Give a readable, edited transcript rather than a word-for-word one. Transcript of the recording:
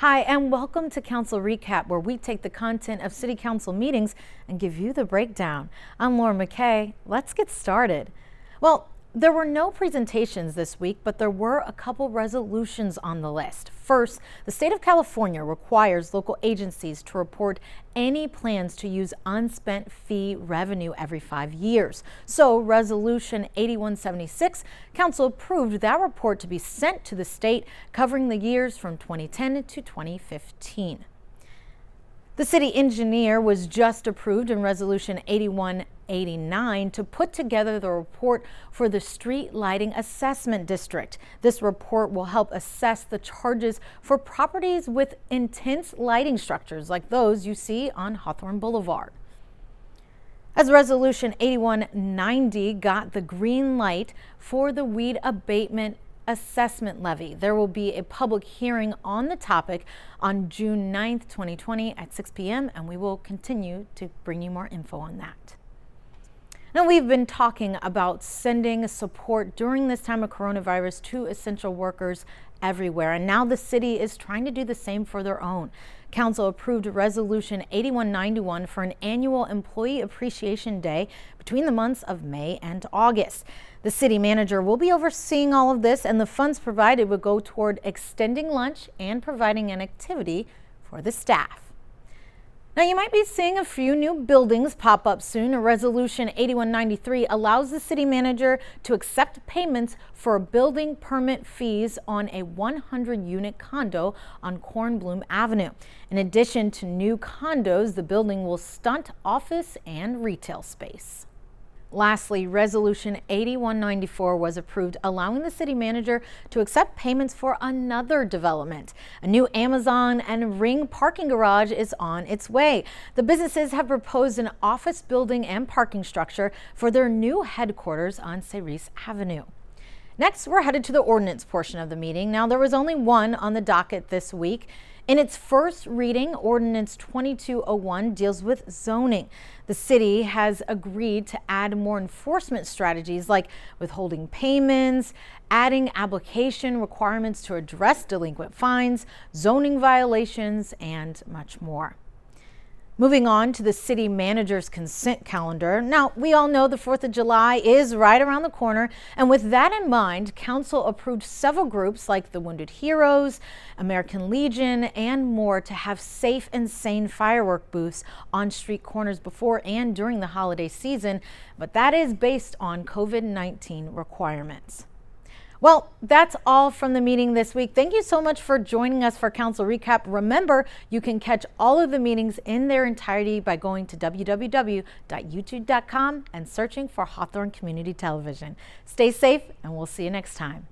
Hi, and welcome to Council Recap, where we take the content of City Council meetings and give you the breakdown. I'm Laura McCay. Let's get started. Well, there were no presentations this week, but there were a couple resolutions on the list. First, the state of California requires local agencies to report any plans to use unspent fee revenue every 5 years. So Resolution 8176, Council approved that report to be sent to the state, covering the years from 2010 to 2015. The city engineer was just approved in Resolution 8189 to put together the report for the Street Lighting Assessment District. This report will help assess the charges for properties with intense lighting structures like those you see on Hawthorne Boulevard. As Resolution 8190 got the green light for the weed abatement assessment levy, there will be a public hearing on the topic on June 9th, 2020 at 6 p.m. and we will continue to bring you more info on that. Now, we've been talking about sending support during this time of coronavirus to essential workers everywhere, and now the city is trying to do the same for their own. Council approved Resolution 8191 for an annual Employee Appreciation Day between the months of May and August. The city manager will be overseeing all of this, and the funds provided would go toward extending lunch and providing an activity for the staff. Now, you might be seeing a few new buildings pop up soon. Resolution 8193 allows the city manager to accept payments for building permit fees on a 100-unit condo on Kornblum Avenue. In addition to new condos, the building will stunt office and retail space. Lastly, Resolution 8194 was approved, allowing the city manager to accept payments for another development. A new Amazon and Ring parking garage is on its way. The businesses have proposed an office building and parking structure for their new headquarters on Cerise Avenue. Next, we're headed to the ordinance portion of the meeting. Now, there was only one on the docket this week. In its first reading, Ordinance 2201 deals with zoning. The city has agreed to add more enforcement strategies like withholding payments, adding application requirements to address delinquent fines, zoning violations, and much more. Moving on to the city manager's consent calendar. Now, we all know the 4th of July is right around the corner, and with that in mind, Council approved several groups like the Wounded Heroes, American Legion, and more to have safe and sane firework booths on street corners before and during the holiday season, but that is based on COVID-19 requirements. Well, that's all from the meeting this week. Thank you so much for joining us for Council Recap. Remember, you can catch all of the meetings in their entirety by going to www.youtube.com and searching for Hawthorne Community Television. Stay safe, and we'll see you next time.